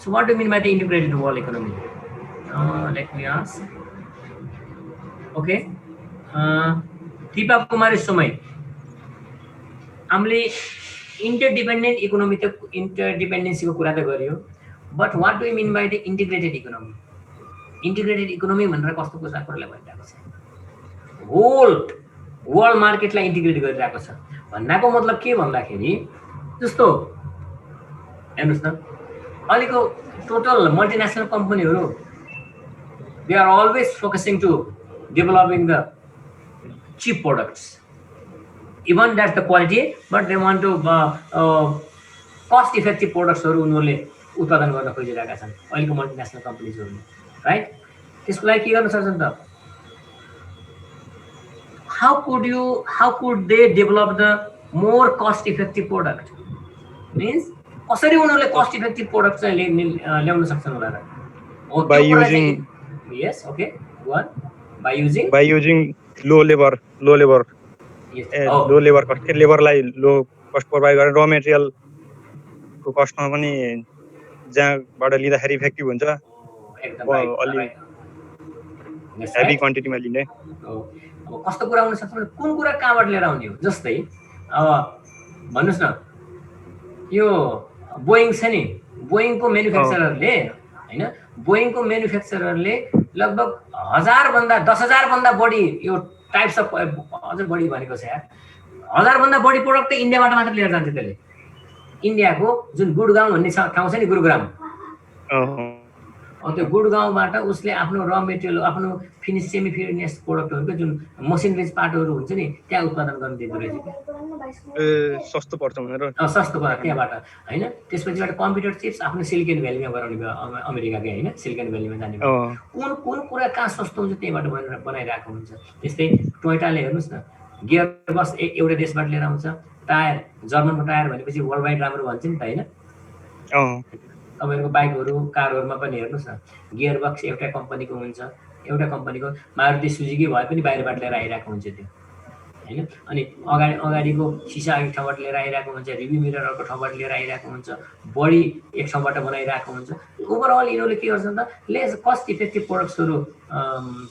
So what do you mean by the integrated world economy? Let me ask. Okay. Deepa Kumari Sumai. हामीले interdependent economy त interdependency को कुरा त गरियो, but what do you mean by the integrated economy? Integrated economy भनेर कस्तो कुरालाई भनिरहेको छ? होल वर्ल्ड मार्केटलाई इन्टिग्रेट गरिरहेको छ भन्नाको मतलब के भन्दाखेरि जस्तो हेर्नुस् न, अहिलेको टोटल मल्टिनेसनल कम्पनीहरू they are always focusing to developing the cheap products, even that's the quality, but they want to cost effective products उनीहरूले उत्पादन गर्न खोजिरहेका छन् अहिलेको मल्टिनेसनल कम्पनीजहरूले, राइट? त्यसको लागि के गर्न सक्छन् त? How could they develop the more cost effective product? Means कसरी उनीहरूले cost effective product चाहिँ ल्याउन सक्छन् होला र? By using, yes, okay, go on. By using low labor. Yes. Low labor cost, labor लाई low cost provide गरेर raw material को cost मा पनि जहाँबाट लिँदाखेरि इफेक्टिभ हुन्छ, अलि हेभी क्वान्टिटीमा लिने। अब कस्तो कुरा हुन सक्छ, कुन कुरा कहाँबाट लिएर आउने हो? जस्तै अब भन्नुस् न, यो बोइङ छ नि, बोइङको म्यानुफ्याक्चररले हैन, बोइङको म्यानुफ्याक्चररले लगभग 10,000 भन्दा बढी यो टाइप्स अफ अझ बढी भनेको छ यार, 1000 भन्दा बढी प्रोडक्ट त इन्डियाबाट मात्र लिएर जान्छ त्यसले। इन्डियाको जुन गुडगाउँ भन्ने ठाउँ छ नि, गुरुग्राम, त्यो गुडगाउँबाट उसले आफ्नो र मेटेरियल, आफ्नो फिनिस सेमी फिनिस प्रोडक्टहरुको जुन मसिनरीज पार्टहरु हुन्छ नि, त्यहाँ उत्पादन गर्न दिँदो रहेछ। सस्तो पर्छ भनेर। सस्तो पर्छ त्यहाँबाट हैन। त्यसपछिबाट कम्प्युटर चिप्स आफ्नो सिलिकन भ्यालीमा बनाउने भयो, अमेरिकाकै हैन, सिलिकन भ्यालीमा जाने भयो। कुन कुरा कहाँ सस्तो हुन्छ त्यहीबाट बनाइरहेको हुन्छ। त्यस्तै टोयोटाले हेर्नुस् न, गियर बक्स एउटा देशबाट लिएर आउँछ, टायर जर्मनको टायर भनेपछि वर्ल्ड वाइड राम्रो भन्छ नि त हैन। तपाईहरुको बाइकहरु कारहरुमा पनि हेर्नुस् न, गियर बक्स एउटा कम्पनीको हुन्छ, एउटा कम्पनीको मारुति सुजुकी भए पनि बाहिरबाट लिएर आइरहेको हुन्छ त्यो हैन। अनि अगाडिको सिसा एक ठाउँबाट लिएर आइरहेको हुन्छ, रिभ्यू मिरर अर्को ठाउँबाट लिएर आइरहेको हुन्छ, बडी एक ठाउँबाट बनाइरहेको हुन्छ। ओभरअल यिनीहरूले के गर्छन् त, लेस कस्ट इफेक्टिभ प्रोडक्ट्सहरु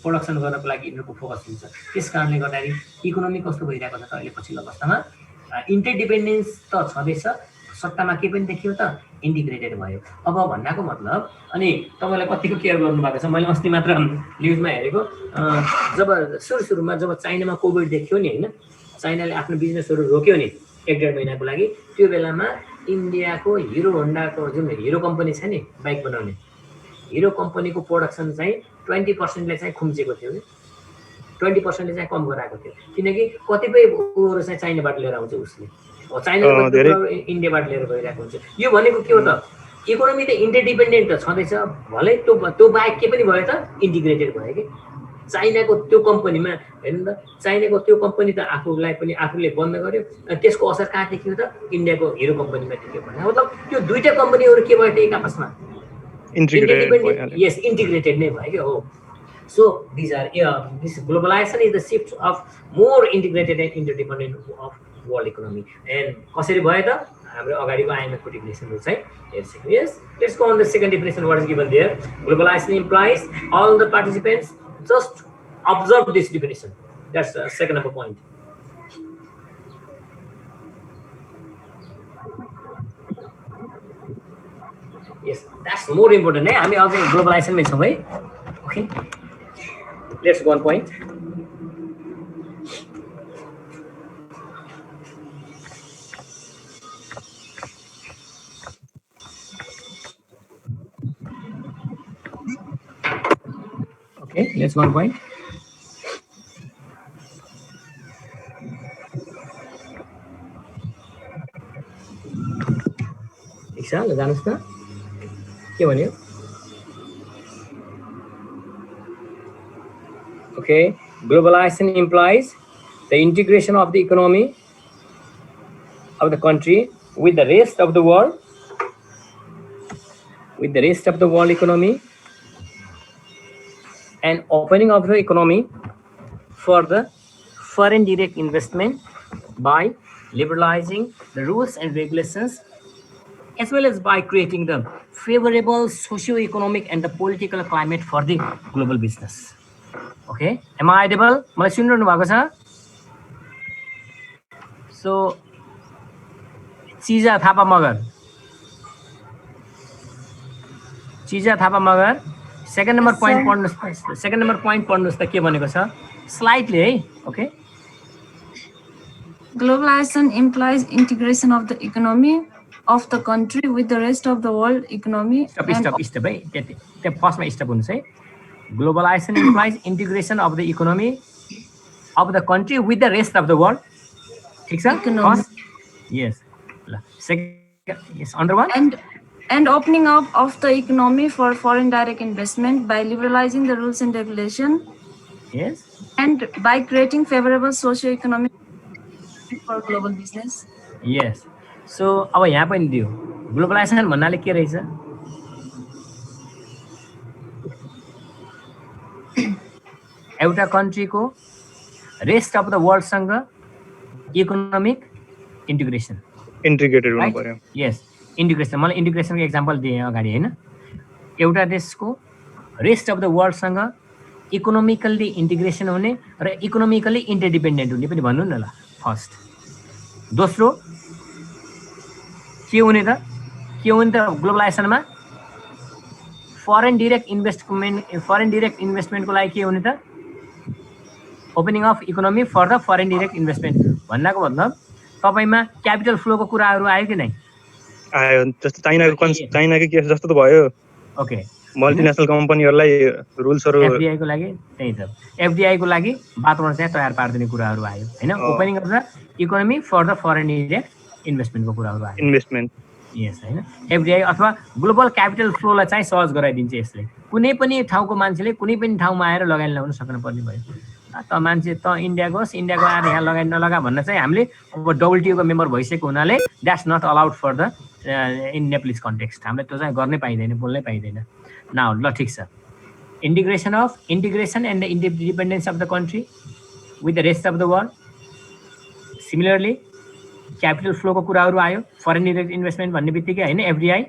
प्रोडक्सन गर्नको लागि यिनीहरूको फोकस हुन्छ। त्यसकारणले गर्दाखेरि इकोनोमी कस्तो भइरहेको छ त अहिले पछिल्लो अवस्थामा, इन्टरडिपेन्डेन्स त छँदैछ, सट्टामा के पनि देखियो त, इन्टिग्रेटेड भयो। अब भन्नाको मतलब, अनि तपाईलाई कतिको केयर गर्नु भएको छ, मैले अस्ति मात्र न्युजमा हेरेको, जब सुरुमा जब चाइनामा कोभिड देखियो नि हैन, चाइनाले आफ्नो बिजनेसहरु रोक्यो नि 1.5 महिनाको लागि, त्यो बेलामा इन्डियाको हिरो होन्डाको जुन हिरो कम्पनी छ नि बाइक बनाउने, हिरो कम्पनीको प्रोडक्सन चाहिँ 20% ले चाहिँ खुम्चेको थियो, 20% ले चाहिँ कम गराएको थियो, किनकि कतिपय उहरू चाहिँ चाइनाबाट लिएर आउँछ उसले, चाइनाबाट इन्डियाबाट लिएर गइरहेको हुन्छ। यो भनेको के हो त, इकोनोमी त इन्टरडिपेन्डेन्ट त छँदैछ, भलै त्यो बाहेक के पनि भयो त, इन्टिग्रेटेड भयो कि। चाइनाको त्यो कम्पनीमा हेर्नु त, चाइनाको त्यो कम्पनी त आफूलाई पनि आफूले बन्द गर्यो, त्यसको असर कहाँ देखियो त, इन्डियाको हिरो कम्पनीमा देखियो। भने मतलब त्यो दुईटा कम्पनीहरू के भयो त एक आपसमा इन्टिग्रेटेड, यस इन्टिग्रेटेड नै भयो कि हो। So these are this globalization is the shift of more integrated and interdependent of world economy. And कसरी भयो त, हाम्रो अगाडिको IMF को definition चाहिँ हेर्छौँ। Yes, let's go on the second definition. What is given there? Globalization implies all the participants just observe this definition. That's the second number point. Yes, that's more important. हामी अझै globalization मै छौँ है। Okay. Let's go on point. Okay, let's go on point. Iksa, जानुस् न के भन्यो? Okay, globalization implies the integration of the economy of the country with the rest of the world, economy, and opening of the economy for the foreign direct investment by liberalizing the rules and regulations as well as by creating the favorable socio-economic and the political climate for the global business. Okay, am I audible? मलाई सुनिरहनु भएको छ? So चिजा Thapa Magar second number point पढ्नुहोस्, second number point पढ्नुहोस् त के भनेको छ स्लाइडली है. Okay, Globalization implies integration of the economy of the country with the rest of the world economy. Stop है, त्यो फर्स्टमा स्टप हुनुहोस् है. Globalization implies integration of the economy of the country with the rest of the world. ठिक छ? Yes. Second, yes, under one. And opening up of the economy for foreign direct investment by liberalizing the rules and regulation. Yes. And by creating favorable socio-economic for global business. Yes. So अब यहाँ पनि दियो globalisation भन्नाले के रहेछ? एउटा कन्ट्रीको rest of the वर्ल्डसँग इकोनोमिक इन्टिग्रेटेड हुनु पर्यो. Yes, integration. मलाई इन्टिग्रेसनको एक्जाम्पल दिएँ अगाडि होइन. एउटा देशको रेस्ट अफ द वर्ल्डसँग इकोनोमिकल्ली इन्टिग्रेसन हुने र इकोनोमिकल्ली इन्टरडिपेन्डेन्ट हुने पनि भन्नु न ल. फर्स्ट. दोस्रो के हुने त ग्लोबलाइजेसनमा फरेन डिरेक्ट इन्भेस्टमेन्टको लागि के हुने त opening of economy for the foreign direct investment भन्नाको मतलब तपाईमा क्यापिटल फ्लोको कुराहरू आयो कि नै? आयो. जस्तो चाइनाको केस जस्तो त भयो. ओके, मल्टिनेसनल कम्पनीहरूलाई रुल्सहरू एफडीआई को लागि त्यही त. एफडीआई को लागि वातावरण चाहिँ तयार पार्दिने कुराहरू आयो हैन. Opening of the economy for the foreign direct इन्भेस्टमेन्टको कुराहरू आयो. इन्भेस्टमेन्ट. यस हैन. एफडीआई अथवा ग्लोबल क्यापिटल फ्लोलाई चाहिँ सहज गराइदिन्छ यसले. कुनै पनि ठाउँको मान्छेले कुनै पनि ठाउँमा आएर लगानी लगाउन सक्नु पर्ने भयो. त मान्छे त इन्डियाको होस्, इन्डियाको आएर यहाँ लगानी नलगा भन्न चाहिँ हामीले अब डब्ल्युटिओ को मेम्बर भइसकेको हुनाले that's not allowed for the in Nepalese context. हामीले त्यो चाहिँ गर्नै पाइँदैन, बोल्नै पाइँदैन. नाउ ल ठिक छ. Integration and the independence of the country with the rest of the world. Similarly, capital flow को कुराहरु आयो. Foreign direct investment भन्ने बित्तिकै हैन FDI.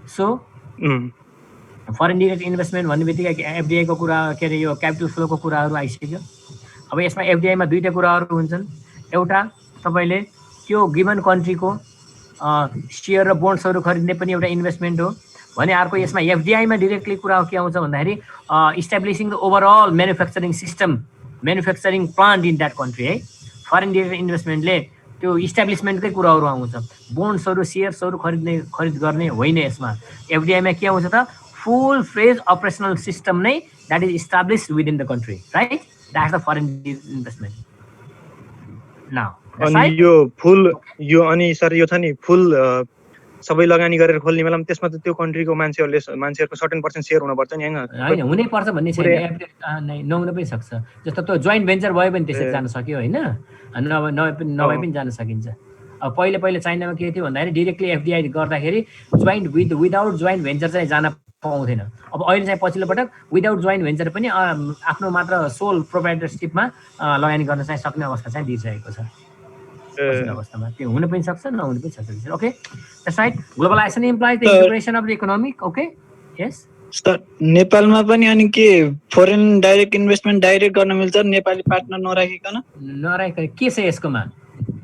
So foreign direct investment भन्ने बित्तिकै FDI को कुरा के रे यो capital flow को कुराहरु आइसक्यो. अब यसमा FDI मा दुईटा कुराहरु हुन्छन्. एउटा तपाईले त्यो गिवन कन्ट्री को शेयर र बोन्ड्सहरु खरिद्ने पनि एउटा इन्भेस्टमेन्ट हो. भने अर्को यसमा एफडीआई मा डाइरेक्टली कुरा के आउँछ भन्दाखेरि establishing the overall manufacturing system, manufacturing plant in that country है. फरेन डाइरेक्ट इन्भेस्टमेन्टले त्यो इस्टाब्लिशमेन्टकै कुराहरु आउँछ. बोन्ड्सहरु शेयर्सहरु खरिद गर्ने होइन. यसमा एफडीआई मा के आउँछ त फुल फ्लेज अपरेशनल सिस्टम नै that is established within the country, right? That's the foreign investment. Now अनि यो फुल यो अनि सर यो छ नि फुल सबै लगानी गरेर खोल्ने बेलामा त्यसमा त त्यो कन्ट्रीको मान्छेहरुको सर्टेन % शेयर हुन पर्छ नि हैन हुनै पर्छ भन्ने छैन. नहुन पनि सक्छ. जस्तो त्यो जोइन्ट भेन्चर भयो भने त्यसरी जान सक्यो हैन. नभए पनि जान सकिन्छ. अब पहिले चाइनामा के थियो भन्दाखेरि डाइरेक्टली एफडीआई गर्दाखेरि विदाउट जोइन्ट भेन्चर चाहिँ जान पाउँदैन. अब अहिले चाहिँ पछिल्लो पटक विदाउट जोइन्ट भेन्चर पनि आफ्नो मात्र सोल प्रोप्राइटरशिपमा लगानी गर्न चाहिँ सक्ने अवस्था चाहिँ दिइसकेको छ. अवस्थामा त्यो हुन पनि सक्छ, नहुन पनि सक्छ. Okay, that's right. Globalisation implies the integration of the economic. Okay, yes sir. नेपालमा पनि अनि के फरेन डाइरेक्ट इन्भेस्टमेन्ट डाइरेक्ट गर्न मिल्छ नेपाली पार्टनर नराखिकन के छ यसकोमा?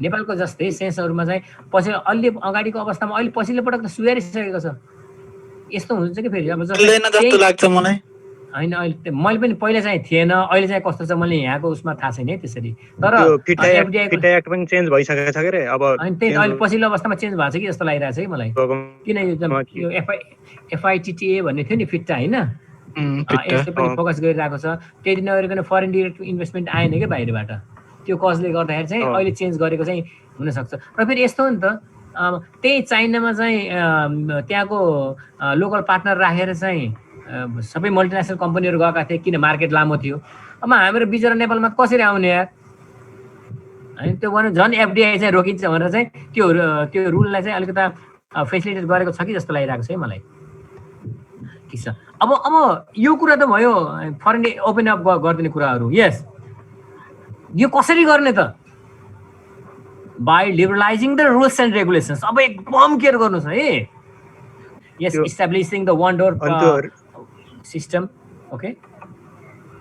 नेपालको जस्तै सेन्सहरुमा चाहिँ पछि अलि अगाडिको अवस्थामा अहिले पछिल्लो पटक त सुधारिसकेको छ. यस्तो हुन्छ कि फेरि अब जस्तो लाग्छ मलाई हैन. अहिले मैले पनि पहिला चाहिँ थिएन, अहिले चाहिँ कस्तो छ मैले यहाँको उसमा थाहा छैन है त्यसरी. तर एफडीआई एक्ट पनि चेन्ज भइसकेको छ के रे. अब अनि त्यही अहिले पछिल्लो अवस्थामा चेन्ज भएको छ कि जस्तो लागिरहेछ है मलाई. किन यो एफआईटीटीए भन्ने थियो नि फिट्टा हैन, यसले पनि फोकस गरिरहेको छ. त्यति नगरिकन फरेन डाइरेक्ट इन्भेस्टमेन्ट आएन के बाहिरबाट. त्यो कसले गर्दाखेरि चाहिँ अहिले चेन्ज गरेको चाहिँ हुन सक्छ. र फेरि यस्तो हो नि त त्यही चाइनामा चाहिँ त्यहाँको लोकल पार्टनर राखेर चाहिँ सबै मल्टिनेसनल कम्पनीहरु गएका थिए किन मार्केट लामो थियो. अब हाम्रो बिचरा नेपालमा कसरी आउने यार हैन. त्यो भने झन् एफडीआई चाहिँ रोकिन्छ भनेर चाहिँ त्यो रुललाई चाहिँ अलिकता फेसिलिटेट गरेको छ कि जस्तो लागिरहेको छ है मलाई. ठिक छ. अब यो कुरा त भयो फरेन ओपन अप गरिदिने कुराहरु. यस, यो कसरी गर्ने त? By liberalising the rules and regulations. अब एकदम केयर गर्नुहोस् है। Yes, establishing the one door system. Okay,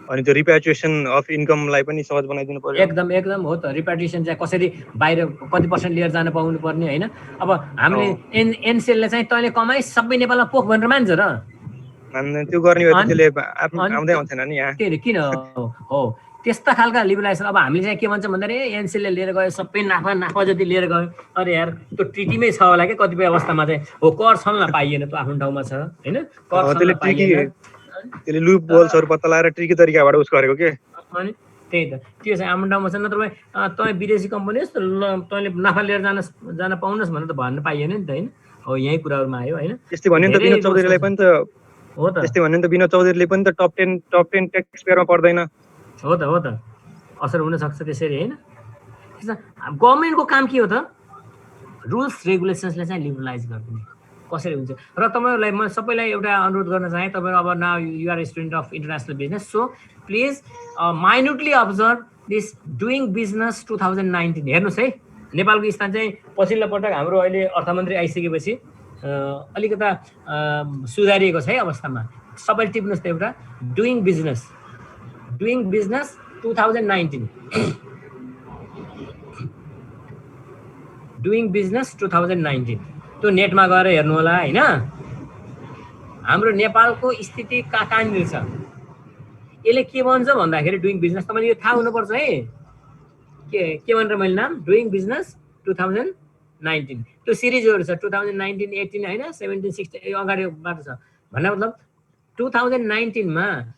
अनि त्यो रिप्याट्रिएसन अफ इन्कमलाई पनि सहज बनाइदिनु पर्यो। एकदम एकदम हो त। रिप्याट्रिएसन चाहिँ कसरी बाहिर कति % लिएर जान पाउनु पर्ने होइन। अब हामीले एनसेलले चाहिँ तैँले कमाइ सबै नेपालमा पोख भनेर मान्छ र? मान्दैन। त्यो गर्ने भए त्यसले आउँदै आउँथेन नि यहाँ। के किन हो त्यस्ता खालका लिबरलाइजेसन। अब हामीले चाहिँ के भन्छ भन्दाखेरि एनसेलले लिएर गयो सबै नाफा जति लिएर गयो। अरे यार त्यो ट्रिटीमै छ होला क्या कतिपय अवस्थामा चाहिँ हो कर छल्न पाइएन, त्यो आफ्नो ठाउँमा छ होइन, कर छल्न पाइएन। त्यसले लुप होल्सहरु पत्ता लगाएर ट्रिकी तरिकाबाट उस गरेको के। अनि त्यही त त्यो चाहिँ आफ्नो ठाउँमा छ। नत्र भए तँ विदेशी कम्पनी होस् तैँले नाफा लिएर जान पाउनुहोस् भनेर त भन्न पाइएन नि त होइन। हो यही कुराहरूमा आयो होइन। त्यस्तै भन्यो नि त विनोद चौधरीलाई पनि त हो त। त्यस्तै भन्यो नि त विनोद चौधरीले पनि त टप 10 ट्याक्स पेयरमा पर्दैन। हो त असर हुन सक्छ त्यसरी होइन। गभर्नमेन्टको काम के हो त? रुल्स रेगुलेसन्सलाई चाहिँ लिबरलाइज गरिदिने कसरी हुन्छ। र तपाईँहरूलाई म सबैलाई एउटा अनुरोध गर्न चाहेँ, तपाईँहरू अब now you are student of international business, so please minutely observe this doing business 2019। हेर्नुहोस् है, नेपालको स्थान चाहिँ पछिल्लो पटक हाम्रो अहिले अर्थमन्त्री आइसकेपछि अलिकता सुधारिएको छ है अवस्थामा। सबैले टिप्नुहोस् त एउटा डुइङ बिजनेस 2019 डुइङ बिजनेस 2019 त्यो नेटमा गएर हेर्नु होला होइन। हाम्रो नेपालको स्थिति कहाँनिर छ, यसले के भन्छ भन्दाखेरि डुइङ बिजनेस, तपाईँले यो थाहा हुनुपर्छ है। के भनेर मैले नाम डुइङ बिजनेस 2019 त्यो सिरिजहरू छ 2019, 18 होइन, 17, 16 अगाडिबाट छ। भन्ने मतलब 2019 मा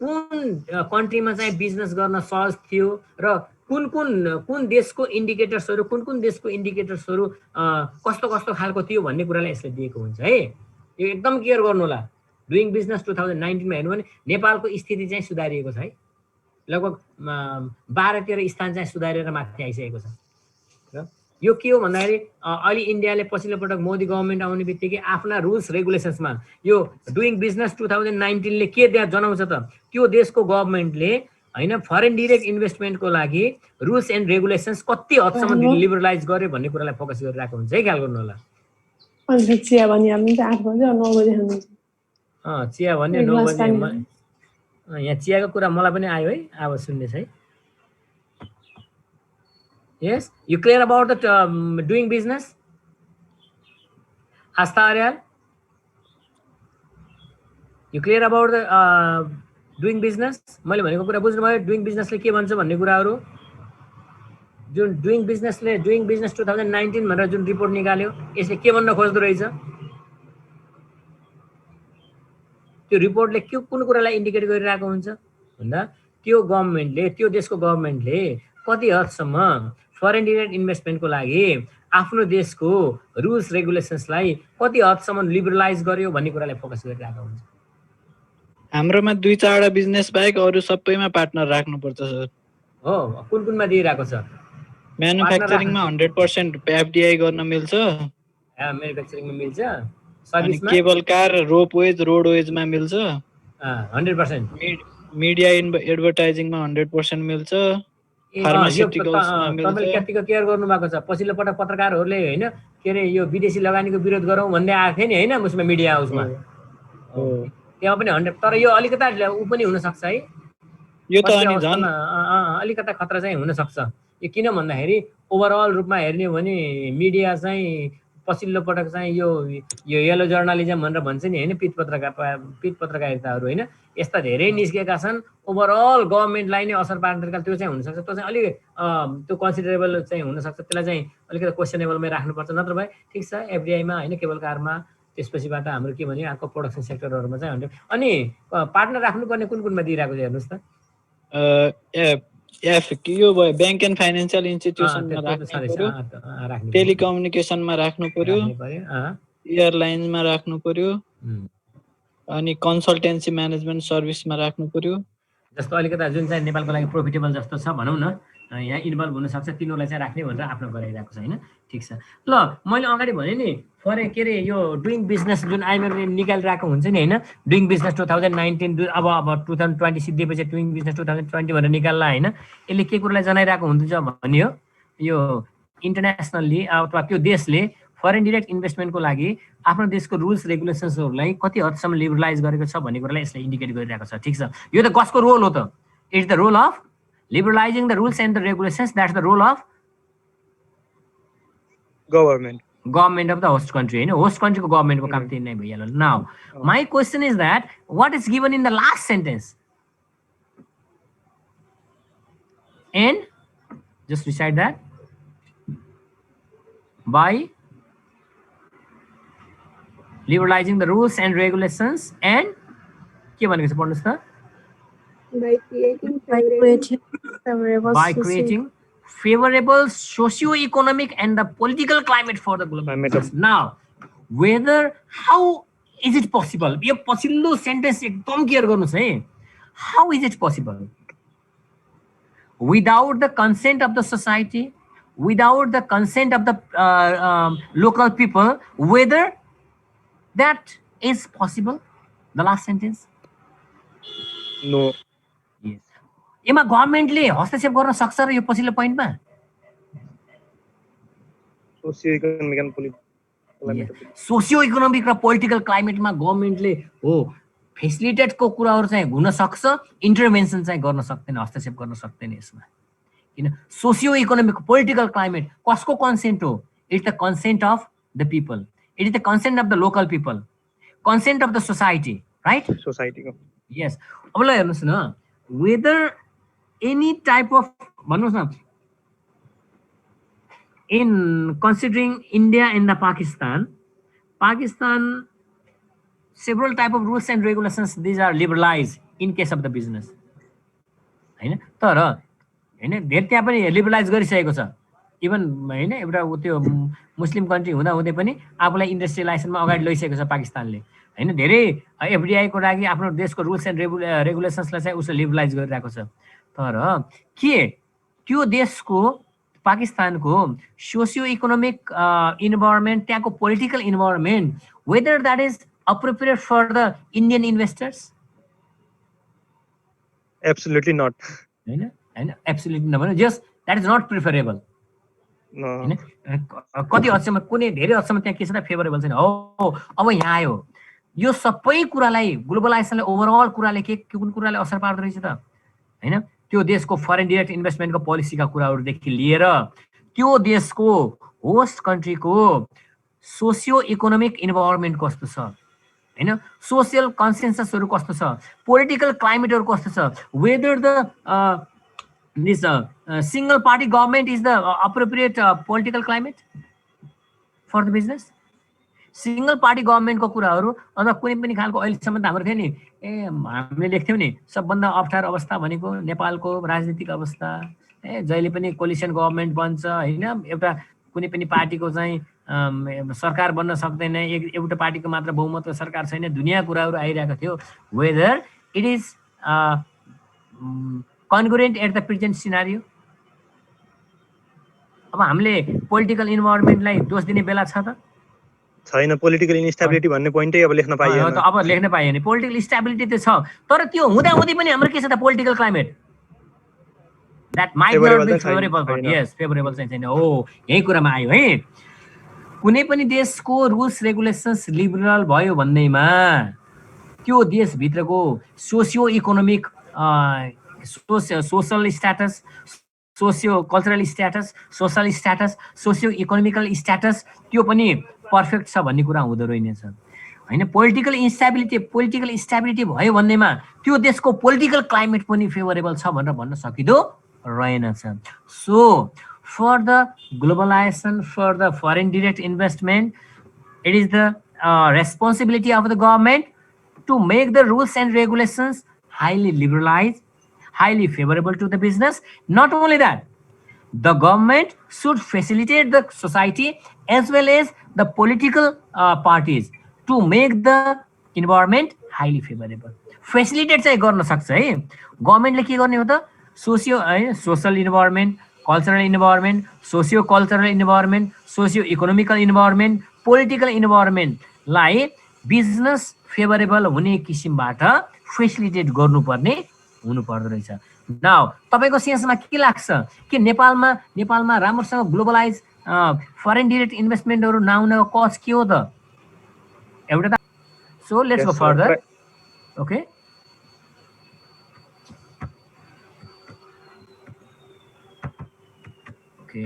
कुन कन्ट्रीमा चाहिँ बिजनेस गर्न सहज थियो र कुन देशको इन्डिकेटर्सहरू कस्तो खालको थियो भन्ने कुरालाई यसले दिएको हुन्छ है। यो एकदम केयर गर्नु होला। डुइङ बिजनेस 2019 मा हेर्नु भने नेपालको स्थिति चाहिँ सुधारिएको छ है। लगभग 12-13 स्थान चाहिँ सुधारेर माथि आइसकेको छ। र यो के हो भन्दाखेरि अहिले इन्डियाले पछिल्लो पटक मोदी गभर्मेन्ट आउने बित्तिकै आफ्ना रुल्स रेगुलेसन्समा यो डुइङ बिजनेस 2019 ले के जनाउँछ त, त्यो देशको गभर्मेन्टले होइन फरेन डिरेक्ट इन्भेस्टमेन्टको लागि रुल्स एन्ड रेगुलेसन्स कति हदसम्म लिबरलाइज गर्यो भन्ने कुरालाई फोकस गरिरहेको हुन्छ है। ख्याल गर्नु होला। चिया भन्ने 8 बजे 9 बजे खानुहुन्छ। चिया भन्ने 9 बजे यहाँ चियाको कुरा मलाई पनि आयो है, अब सुन्नेछ है। Yes, you clear about the doing business? Asta Aryal? You clear about the doing business? मैले भनेको कुरा बुझ्नु भयो? डुइङ बिजनेसले के भन्छ भन्ने कुराहरू। जुन डुइङ बिजनेस 2019 भनेर जुन रिपोर्ट निकाल्यो यसले के भन्न खोज्दो रहेछ? त्यो रिपोर्टले कुन कुरालाई इन्डिकेट गरिरहेको हुन्छ भन्दा त्यो गभर्नमेन्टले, त्यो देशको गभर्नमेन्टले कति हदसम्म फरेन डिरेक्ट इन्भेस्टमेन्टको लागि आफ्नो देशको रुल्स रेगुलेसन्सलाई कति हदसम्म लिबरलाइज गर्यो भन्ने कुरालाई फोकस गरिरहेको हुन्छ। हाम्रोमा 2-4 बिजनेस बाहेक अरु सबैमा पार्टनर राख्नुपर्छ सर। हो, कुनमा दिइरहेको छ? म्यानुफ्याक्चरिङमा 100% एफडीआई गर्न मिल्छ। म्यानुफ्याक्चरिङमा मिल्छ। सर्भिसमा केबल कार, रोपवेज, रोडवेजमा मिल्छ 100%। मिडिया एडभर्टाइजिङमा 100% मिल्छ। तपाईँले कतिको केयर गर्नु भएको छ? पछिल्लो पटक पत्रकारहरूले होइन के अरे यो विदेशी लगानीको विरोध गरौँ भन्दै आएको थियो नि होइन, उसमा मिडिया हाउसमा त्यहाँ पनि 100। तर यो अलिकता ऊ पनि हुनसक्छ है, यो त अनि झन् अलिकता खतरा चाहिँ हुनसक्छ। यो किन भन्दाखेरि ओभरअल रूपमा हेर्ने हो भने मिडिया चाहिँ पछिल्लो पटक चाहिँ यो येलो जर्नलिजम भनेर भन्छ नि होइन, पित पत्रकारिताहरू होइन, यस्ता धेरै निस्केका छन्। ओभरअल गभर्नमेन्टलाई नै असर पार्ने तरिका त्यो चाहिँ हुनसक्छ। त्यो चाहिँ अलिक त्यो कन्सिडरेबल चाहिँ हुनसक्छ। त्यसलाई चाहिँ अलिकति क्वेसनेबलमै राख्नुपर्छ। नत्र भए ठिक छ एफडीआईमा होइन, केबल कारमा, त्यसपछिबाट हाम्रो के भने अर्को प्रोडक्सन सेक्टरहरूमा चाहिँ 100। अनि पार्टनर राख्नुपर्ने कुनमा दिइरहेको छ हेर्नुहोस् त। यो भयो ब्याङ्क एन्ड फाइनान्शियल इन्स्टिट्युसनमा राख्नु पर्यो, टेलिकम्युनिकेसनमा राख्नु पर्यो, एयरलाइन्समा राख्नु पर्यो, अनि कन्सल्टेन्सी म्यानेजमेन्ट सर्भिसमा राख्नु पर्यो। जस्तो अलिकता जुन चाहिँ नेपालको लागि प्रोफिटेबल जस्तो छ भनौँ न, यहाँ इन्भल्भ हुनसक्छ, तिनीहरूलाई चाहिँ राख्ने भनेर आफ्नो गराइरहेको छ होइन। ठिक छ ल, मैले अगाडि भने नि के अरे यो डुइङ बिजनेस जुन आइएमएफले निकालिरहेको हुन्छ नि होइन, डुइङ बिजनेस 2019 अब 2020 सिद्धिएपछि डुइङ बिजनेस 2020 भनेर निकाल्ला होइन। यसले के कुरालाई जनाइरहेको हुन्छ भने यो इन्टरनेसनली अथवा त्यो देशले फरेन डिरेक्ट इन्भेस्टमेन्टको लागि आफ्नो देशको रुल्स रेगुलेसन्सहरूलाई कति हदसम्म लिबरलाइज गरेको छ भन्ने कुरालाई यसले इन्डिकेट गरिरहेको छ। ठिक छ, यो त कसको रोल हो त? It's the role of liberalising the rules and the regulations, that's the role of government of the host country होइन, होस्ट कन्ट्रीको गभर्नमेन्टको काम त्यही नै भइहाल्यो। Now my question is that what is given in the last sentence and just recite that by liberalizing the rules and regulations and के भनेको छ पढ्नुस् त? By creating favorable socio-economic and the political climate for the global. Now, whether how is it possible? यो पछिल्लो sentence एकदम clear गर्नुस् है। How is it possible? Without the consent of the society, without the consent of the local people, whether that is possible? The last sentence? No. Yes. एमा गभर्नमेन्टले हस्तक्षेप गर्न सक्छ र यो पछिल्लो पोइन्टमा? सोसियो इकोनोमिक र पोलिटिकल क्लाइमेटमा गभर्नमेन्टले हो फेसिलिटेटको कुराहरू चाहिँ हुन सक्छ, इन्टरभेन्सन चाहिँ गर्न सक्दैन, हस्तक्षेप गर्न सक्दैन यसमा। किन? सोसियो इकोनोमिक पोलिटिकल क्लाइमेट कसको कन्सेन्ट हो? It's the consent of the people, it is the consent of the local people, consent of the society, right? सोसाइटीको। यस। अब ल हेर्नुहोस् न, वेदर एनी टाइप अफ भन्नुहोस् न, in considering India and the Pakistan several type of rules and regulations, these are liberalized in case of the business हैन। तर हैन धेरै त्यहाँ पनि लिबरलाइज गरिसकेको छ। इभन हैन एउटा त्यो मुस्लिम कन्ट्री हुँदा हुँदै पनि आफूलाई इन्डस्ट्रियलाइजेसनमा अगाडि लैसकेको छ पाकिस्तानले हैन। धेरै एफडीआई को लागि आफ्नो देशको रुल्स एन्ड रेगुलेसन्सलाई चाहिँ उसले लिबरलाइज गरिरहेको छ। तर के त्यो देशको पाकिस्तानको सोसियो इकोनोमिक इन्भाइरोमेन्ट, त्यहाँको political environment, weather that is appropriate for the Indian investors? Absolutely not. Absolutely not. Just that is not preferable. No. कति हदसम्म कुनै धेरै हदसम्म त्यहाँ के छ त फेभरेबल छैन। हो अब यहाँ आयो यो सबै कुरालाई, ग्लोबलाइजेसनले ओभरअल कुराले कुन कुराले असर पार्दो रहेछ त हैन? त्यो देशको फरेन डिरेक्ट इन्भेस्टमेन्टको पोलिसीका कुराहरूदेखि लिएर त्यो देशको होस्ट कन्ट्रीको सोसियो इकोनोमिक इन्भाइरोमेन्ट कस्तो छ हैन, सोशल कन्सेन्ससहरु कस्तो छ, पोलिटिकल क्लाइमेटहरु कस्तो छ, whether the this single party government is the appropriate political climate for the business. Single party गभर्नमेन्टको कुराहरु अथवा कुनै पनि खालको अहिलेसम्म त हाम्रो थियो नि, हामीले लेख्थ्यौं नि सबभन्दा अप्ठ्यारो अवस्था भनेको नेपालको राजनीतिक अवस्था, जहिले पनि कोलिसन गभर्नमेन्ट बन्छ हैन, एउटा कुनै पनि पार्टीको चाहिँ सरकार बन्न सक्दैन, एउटा पार्टीको मात्र बहुमतको सरकार छैन, दुनिया कुराहरु आइरहेको थियो। Whether it is congruent at the present scenario? अब हामीले पोलिटिकल इन्भाइरोमेन्टलाई दोष दिने बेला छ त छैन। पोलिटिकल इन्स्टेबिलिटी भन्ने पोइन्टै अब लेख्न पाइएन। अब लेख्न पाइएन। पोलिटिकल स्टेबिलिटी त छ, तर त्यो हुँदा हुँदै पनि हाम्रो के छ त political climate that might not be favorable for yes favorable चाहिँ छैन। हो यही कुरामा आयो है। कुनै पनि देशको रुल्स रेगुलेसन्स लिबरल भयो भन्दैमा त्यो देश भित्रको socio economic social status, socio cultural status, social status, socio economical status त्यो पनि पर्फेक्ट छ भन्ने कुरा हुँदो रहेनछ हैन। पोलिटिकल स्टेबिलिटी भयो भन्नेमा त्यो देशको पोलिटिकल क्लाइमेट पनि फेभरेबल छ भनेर भन्न सकिदो रहेनछ। So for the globalization, for the foreign direct investment, it is the responsibility of the government to make the rules and regulations highly liberalized, highly favorable to the business. Not only that, the government should facilitate the society as well as the political parties to make the environment highly favorable. Facilitate चाहिँ गर्न सक्छ है। गभर्नमेन्टले के गर्ने हो त social environment, cultural environment, socio cultural environment, socio economical environment, political इन्भाइरोमेन्टलाई business favourable हुने किसिमबाट फेसिलिटेट गर्नुपर्ने हुनु पर्दो रहेछ। नाउ तपाईको सेन्समा के लाग्छ कि नेपालमा राम्रोसँग ग्लोबलाइज फरेन डिरेक्ट इन्भेस्टमेन्टहरु नआउनको कज के हो त एउटा त so let's go further okay okay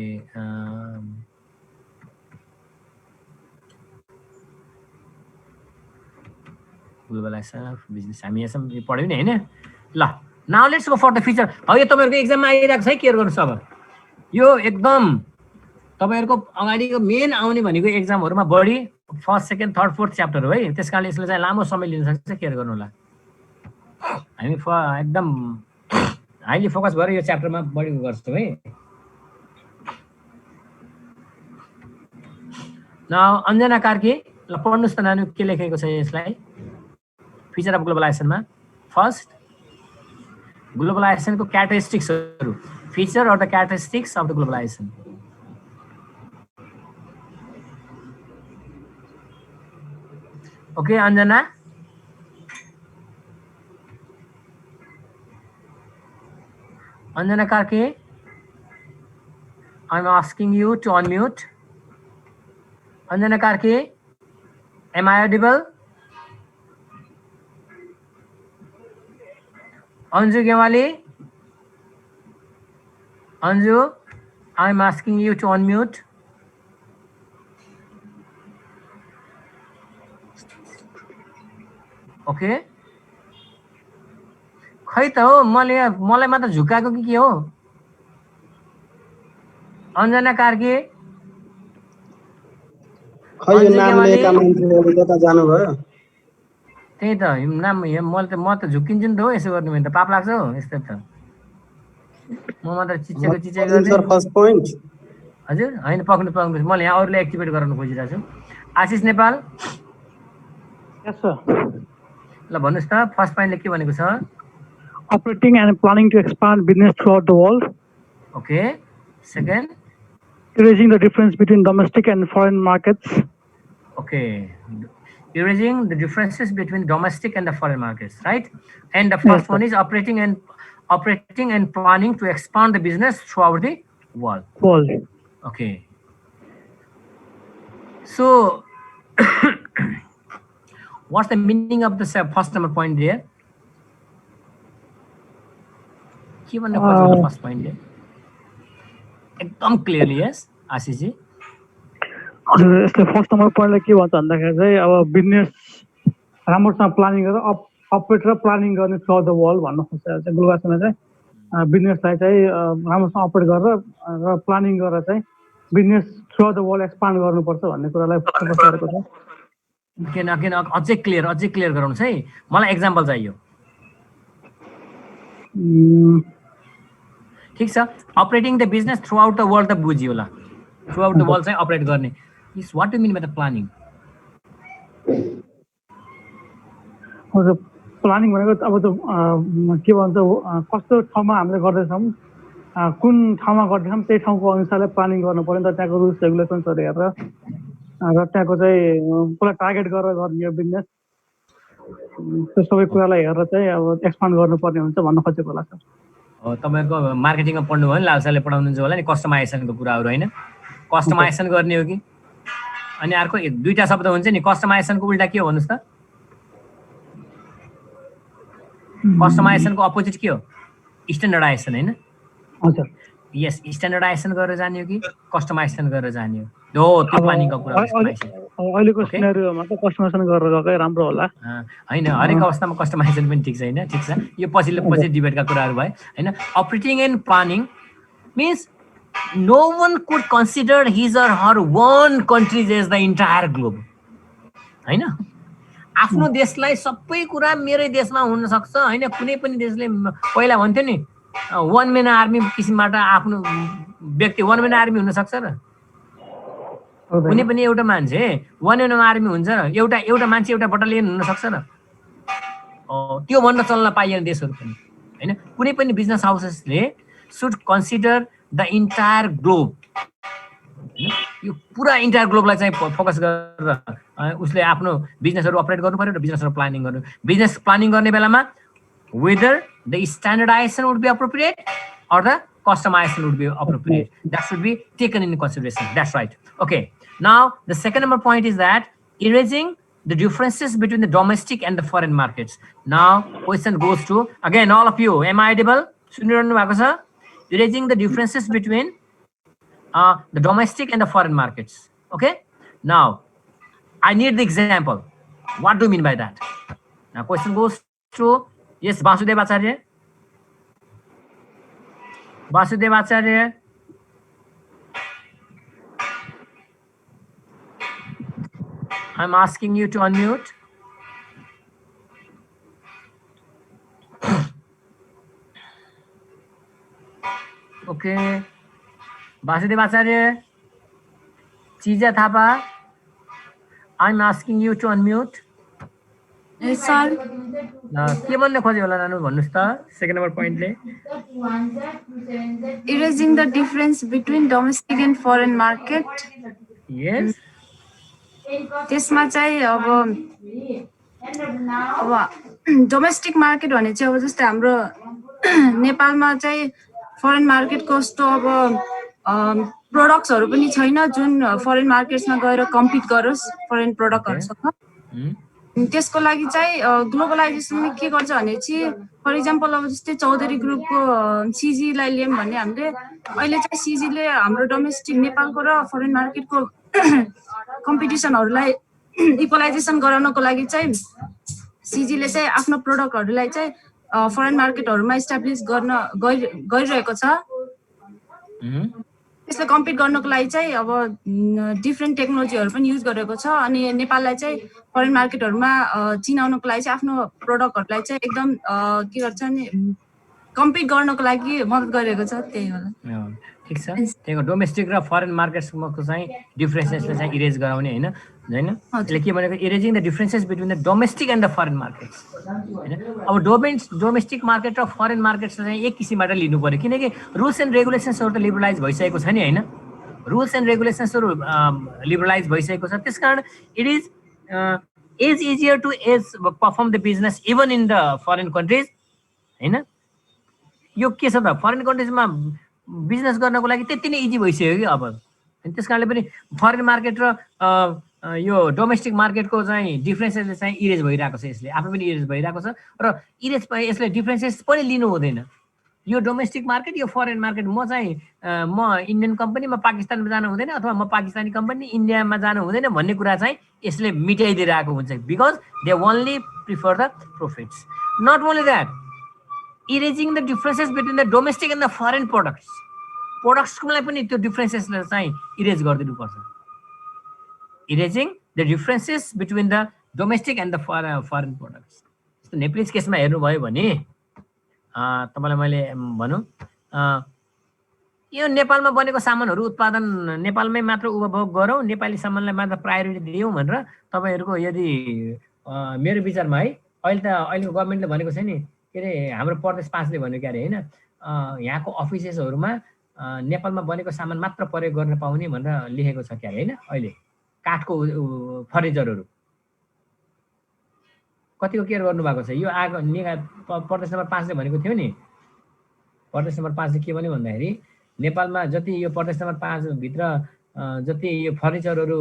globalization business हामी यसमा पढ्यौ नि हैन ल now let's go for the future अब यो तपाईहरुको एक्जाममा आइरहेको छ है केयर गर्नुस् अब यो एकदम तपाईहरुको अगाडिको मेन आउने भनेको एक्जामहरुमा बढी first second third fourth chapter हो है त्यसकारणले यसले चाहिँ लामो समय लिन सक्छ केयर गर्नु होला हामी एकदम हाइली फोकस भएर यो च्याप्टरमा बढी गर्छौं है नाउ अन्जना कार्की ल पढ्नुस् त नानु के लेखेको छ यसलाई फ्युचर अफ ग्लोबलाइजेसनमा फर्स्ट ग्लोबलाइजेसनको क्यारेक्टरिस्टिक्सहरु feature or the characteristics of the globalisation okay Anjana Anjana Karki I'm asking you to unmute Anjana Karki am I audible Anju Gewali Anju I'm asking you to unmute okay खै त हो मलाई मात्र झुकाएको कि के हो अन्जना कार्के खै यो नाम लिएका मान्छेहरु कता जानु भयो त्यही त नाम म त झुकिन्छु नि त हो यसो गर्नु भने त पाप लाग्छ हो यस्तो त म मात्र चिचेको गर्ने सर फर्स्ट पोइन्ट हजुर हैन पक्नु मैले यहाँ अरूले एक्टिभेट गराउन खोजिरहेको छु आशिष नेपाल यस सर ल भन्नुस् त फर्स्ट पोइन्टले के भनेको छ operating and planning to expand business throughout the world. Okay. Second, erasing the difference between domestic and foreign markets. Okay. Erasing the differences between domestic and the foreign markets, right? And the first one is operating and planning to expand the business throughout the world. Okay. So, what's the meaning of the first number point there? Given the first point there. एकदम clearly यस आशिष जी हजुर यसले first number पोइन्टले के भन्छ भन्दाखेरि चाहिँ अब business राम्रोसँग planning गरेर अपरेट र प्लानिङ गर्ने थ्रु द वर्ल्ड भन्न खोज्छ चाहिँ ग्लोबलाइजेसनमा चाहिँ बिजनेसलाई चाहिँ राम्रोसँग अपरेट गरेर र प्लानिङ गरेर चाहिँ business through the world expand गर्नुपर्छ भन्ने कुरालाई फोकस गरेको छ किन अझै क्लियर गराउनुस् है मलाई एक्जाम्पल चाहियो ठीक छ operating the business through out the world त बुझियो होला थ्रु आउट द वर्ल्ड चाहिँ अपरेट गर्ने is what do mean by the planning हजुर प्लानिङ भनेको अब त के भन्छ कस्तो ठाउँमा हामीले गर्दैछौँ कुन ठाउँमा गर्दैछौँ त्यही ठाउँको अनुसारले प्लानिङ गर्नु पर्यो नि त त्यहाँको रुल्स रेगुलेसन्सहरू हेरेर र त्यहाँको चाहिँ पुरा टार्गेट गरेर गर्ने यो बिजनेस त्यो सबै कुरालाई हेरेर चाहिँ अब एक्सपान्ड गर्नुपर्ने हुन्छ भन्न खोजेको होला सर तपाईहरुको मार्केटिङमा पढ्नु भयो नि लालसाले पढाउनुहुन्छ होला नि कस्टमाइजेसनको कुराहरु हैन कस्टमाइजेसन गर्ने हो कि अनि अर्को दुईटा शब्द हुन्छ नि कस्टमाइजेसनको उल्टा के हो भन्नुस् त कस्टमाइजेसनको अपोजिट के हो स्ट्यान्डर्डाइजेसन हैन हजुर यस स्ट्यान्डर्डाइजेसन गरेर जाने हो कि कस्टमाइजेसन गरेर जाने हो त्यो प्लानिङको कुरा अहिलेको सिनेरियोमा त कस्टमाइजेसन गरेर गएकै राम्रो होला हैन हरेक अवस्थामा कस्टमाइजेसन पनि ठीक छैन ठीक छ यो पछि डिबेटका कुराहरु भए हैन operating and planning means no one could consider his or her one country as the entire globe हैन आफ्नो देशलाई सबै कुरा मेरै देशमा हुन सक्छ हैन कुनै पनि देशले पहिला भन्थ्यो नि वन मैन आर्मी किसिमबाट आफ्नो व्यक्ति वन मैन आर्मी हुन सक्छ र कुनै पनि एउटा मान्छे वन मैन आर्मी हुन्छ र एउटा मान्छे एउटा बटालियन हुन सक्छ र त्यो भन्न चल्न पाइएन देशहरु पनि हैन कुनै पनि बिजनेस हाउसेसले should consider the entire globe यो पुरा इन्टायर ग्लोबलाई चाहिँ फोकस गरेर उसले आफ्नो बिजनेसहरु अपरेट गर्नु पर्यो र बिजनेसहरु प्लानिङ गर्नु बिजनेस प्लानिङ गर्ने बेलामा whether the standardization would be appropriate or the customization would be appropriate. That should be taken into consideration. That's right. Okay. Now, the second number point is that erasing the differences between the domestic and the foreign markets. Now, question goes to, again, all of you. Am I audible? Erasing the differences between the domestic and the foreign markets. Okay. Now, I need the example. What do you mean by that? Now, question goes to, yes, Vasudev Acharya. Vasudev Acharya. I'm asking you to unmute. Okay. Vasudev Acharya. Chija Thapa. I'm asking you to unmute. Yes, sir. के भन्ने खोज्यो होला नानु भन्नुस् त second number पोइन्टले Erasing the difference between domestic and foreign market. Yes त्यसमा चाहिँ अब डोमेस्टिक मार्केट भने चाहिँ अब जस्तै हाम्रो नेपालमा चाहिँ फरेन मार्केट कस्तो अब प्रोडक्ट्सहरु पनि छैन जुन फरेन मार्केट्समा गएर कम्पिट गरोस् फरेन प्रोडक्टहरुसँग त्यसको लागि चाहिँ ग्लोबलाइजेसनले के गर्छ भने चाहिँ फर एक्जाम्पल अब जस्तै चौधरी ग्रुपको सीजी लाई लियौं भने हामीले अहिले चाहिँ सीजी ले हाम्रो डोमेस्टिक नेपालको र फरेन मार्केटको कम्पिटिसनहरुलाई इक्वलाइजेसन गराउनको लागि चाहिँ सीजी ले चाहिँ आफ्नो प्रोडक्टहरुलाई चाहिँ फरेन मार्केटहरुमा एस्टाब्लिश गर्न गइरहेको छ त्यसले कम्पिट गर्नको लागि चाहिँ अब डिफरेन्ट टेक्नोलोजीहरु पनि युज गरेको छ अनि नेपाललाई चाहिँ फरेन मार्केटहरुमा चिनाउनको लागि चाहिँ आफ्नो प्रोडक्टहरुलाई चाहिँ एकदम के गर्छ नि कम्पिट गर्नको लागि मद्दत गरेको छ त्यही होला ठीक छ त्यही डोमेस्टिक र फरेन मार्केट्सको चाहिँ डिफरेन्सेसले चाहिँ इरेज गराउने हैन हैन यसले के भनेको erasing the differences between the domestic and the foreign markets हैन अब डोमेस्टिक मार्केट र फरेन मार्केट्स चाहिँ एक किसिमबाट लिनु पर्यो किनकि रुल्स एन्ड रेगुलेसन्सहरु त लिबरलाइज भइसकेको छ नि हैन रुल्स एन्ड रेगुलेसन्सहरु लिबरलाइज भइसकेको छ त्यसकारण it is easier to perform the business even in the foreign countries हैन यो के छ त फरेन कन्ट्रीजमा बिजनेस गर्नको लागि त्यति नै इजी भइसक्यो कि अब त्यसकारणले पनि फरेन मार्केट र यो डोमेस्टिक मार्केटको चाहिँ डिफरेन्सेसले चाहिँ इरेज भइरहेको छ यसले आफै पनि इरेज भइरहेको छ र इरेज यसले डिफरेन्सेस पनि लिनु हुँदैन यो डोमेस्टिक मार्केट यो फरेन मार्केट म चाहिँ म इन्डियन कम्पनीमा पाकिस्तानमा जानु हुँदैन अथवा म पाकिस्तानी कम्पनी इन्डियामा जानु हुँदैन भन्ने कुरा चाहिँ यसले मिटाइदिरहेको हुन्छ because they only prefer the profits not only that erasing the differences between the domestic and the foreign products को लागि पनि त्यो डिफरेन्सेसले चाहिँ इरेज गरिदिनु पर्छ erasing the differences between the domestic and the foreign products जस्तो नेपाली केसमा हेर्नु भयो भने तपाईलाई मैले भनौं यो नेपालमा बनेको सामानहरु उत्पादन नेपालमै मात्र उपभोग गरौँ नेपाली सामानलाई मात्र प्रायोरिटी दियौं भनेर तपाईहरुको यदि मेरो विचारमा है अहिलेको गभर्नमेन्टले भनेको छ नि के रे हाम्रो प्रदेश 5 ले भन्यो के अरे हैन यहाँको अफिसेसहरुमा नेपालमा बनेको सामान मात्र प्रयोग गर्न पाउने भनेर लेखेको छ के अरे हैन अहिले काठको फर्निचरहरु कतिको केयर गर्नु भएको छ यो आगो प्रदेश नम्बर 5 ले भनेको थियो नि प्रदेश नम्बर 5 ले के भन्यो भन्दाखेरि नेपालमा जति यो प्रदेश नम्बर 5 भित्र जति यो फर्निचरहरु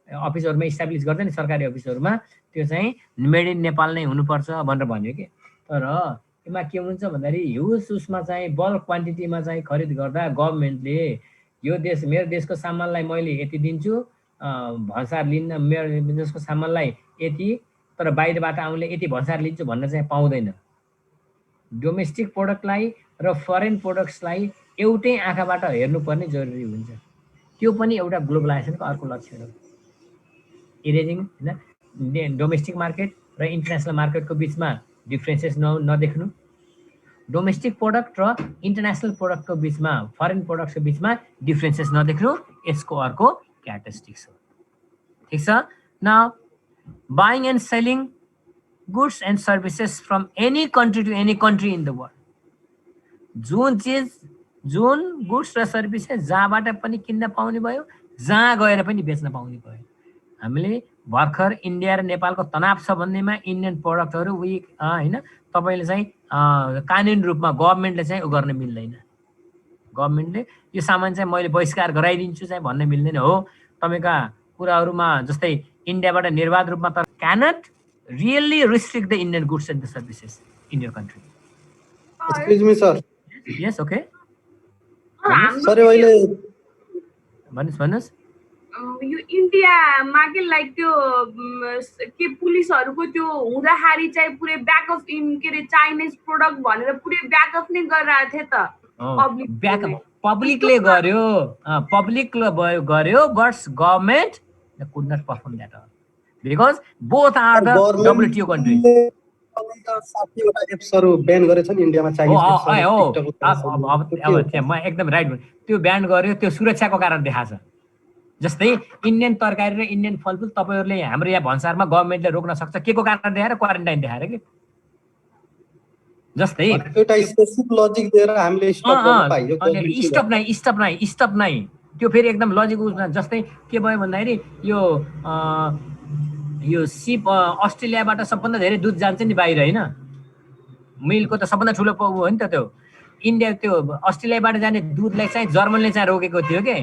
अफिसहरुमा इस्टाब्लिश गर्छ नि सरकारी अफिसहरुमा त्यो चाहिँ मेड इन नेपाल नै हुनुपर्छ भनेर भन्यो के तर यसमा के हुन्छ भन्दाखेरि ह्युज उसमा चाहिँ बल्क क्वान्टिटीमा चाहिँ खरिद गर्दा गभर्नमेन्टले यो देश मेरो देशको सामानलाई मैले यति दिन्छु भन्सार लिन्न मेरो देशको सामानलाई यति तर बाहिरबाट आउनेले यति भन्सार लिन्छु भन्न चाहिँ पाउँदैन डोमेस्टिक प्रोडक्टलाई र फरेन प्रोडक्ट्सलाई एउटै आँखाबाट हेर्नुपर्ने जरुरी हुन्छ त्यो पनि एउटा ग्लोबलाइजेसनको अर्को लक्षण हो इरेजिङ हैन डोमेस्टिक मार्केट र इन्टरनेशनल मार्केटको बीचमा डिफरेन्सेस नदेख्नु डोमेस्टिक प्रोडक्ट र इन्टरनेशनल प्रोडक्टको बीचमा फरेन प्रोडक्टको बीचमा डिफरेन्सेस नदेख्नु यसको अर्को क्यारेक्टरिस्टिक्स हो ठीक छ now buying and selling goods and services from any country to any country in the world जुन गुड्स र सर्भिसेस जहाँबाट पनि किन्न पाउने भयो जहाँ गएर पनि बेच्न पाउने भयो हामीले भर्खर इन्डिया र नेपालको तनाव छ भन्नेमा इन्डियन प्रोडक्टहरु हैन तपाईले चाहिँ कानुनी रूपमा गभर्नमेन्टले चाहिँ गर्न मिल्दैन गभर्मेन्टले यो सामान चाहिँ मैले बहिष्कार गराइदिन्छु चाहिँ भन्न मिल्दैन हो। तपाईँका कुराहरूमा जस्तै इन्डियाबाट निर्बाध रूपमा त cannot really restrict the Indian goods and the services in your country. Excuse me sir. Yes okay sir अहिले भन्नुहोस्। यो इन्डियामा के लाइक त्यो के पुलिसहरूको त्यो हुँदाखेरि चाहिँ पुरै ब्याक अफ के अरे चाइनिज प्रोडक्ट भनेर पुरै ब्याक अफ नै गरिरहेको थियो त पब्लिकले गर्यो but government could not perform that because both are the WTO country. 60वटा एप्सहरु ब्यान गरेछ नि इन्डियामा चाइनिज म एकदम राइट। त्यो ब्यान गर्यो त्यो सुरक्षाको कारण देखाछ। जस्तै इन्डियन तरकारी र इन्डियन फलफुल तपाईहरुले हाम्रो यहाँ भन्सारमा गभर्मेन्टले रोक्न सक्छ के को कारण देखाएर क्वारेन्टाइन देखाएर के। जस्तै एउटा स्पेसिफिक लजिक दिएर हामीले स्टप गर्न पाइयो। स्टप नै त्यो फेरि एकदम लजिक उस्मा। जस्तै के भयो भन्दाखेरि यो सिप अस्ट्रेलियाबाट सबभन्दा धेरै दुध जान्छ नि बाहिर हैन। मिलको त सबभन्दा ठुलो हो नि त त्यो। इन्डिया त्यो अस्ट्रेलियाबाट जाने दुधलाई चाहिँ जर्मनले चाहिँ रोकेको थियो के।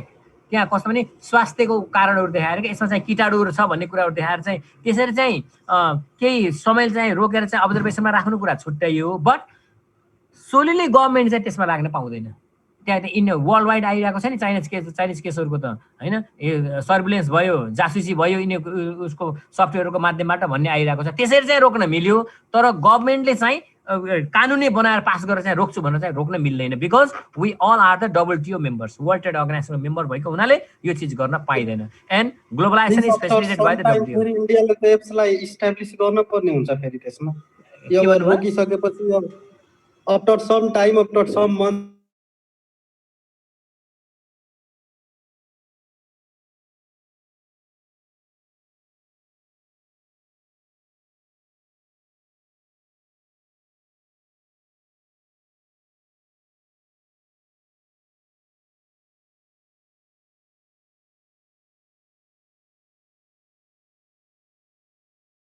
त्यहाँ कस्तो भने स्वास्थ्यको कारणहरू देखाएर कि यसमा चाहिँ कीटाणुहरू छ भन्ने कुराहरू देखाएर चाहिँ त्यसरी चाहिँ केही समय चाहिँ रोकेर चाहिँ अब्जर्भेसनमा राख्नु कुरा छुट्याइयो। बट सोलिली गभर्मेन्ट चाहिँ त्यसमा लाग्न पाउँदैन। त्यहाँ त वर्ल्ड वाइड आइरहेको छ नि चाइनिज केसहरूको त हैन। सर्भिलेन्स भयो, जासुसी भयो, उसको सफ्टवेयरको माध्यमबाट भन्ने आइरहेको छ। त्यसरी चाहिँ रोक्न मिल्यो। तर गभर्मेन्टले चाहिँ कानुनै बनाएर पास गरेर चाहिँ रोक्छु भनेर चाहिँ रोक्न मिल्दैन। Because we all are the WTO members, world trade अर्गनाइजेसनको मेम्बर भएको हुनाले यो चीज गर्न पाइदैन। And globalisation is facilitated by the WTO। इन्डियाले त एप्सलाई इस्टाब्लिश गर्न पर्ने हुन्छ फेरि त्यसमा। यो रोकिसकेपछि after some time after some month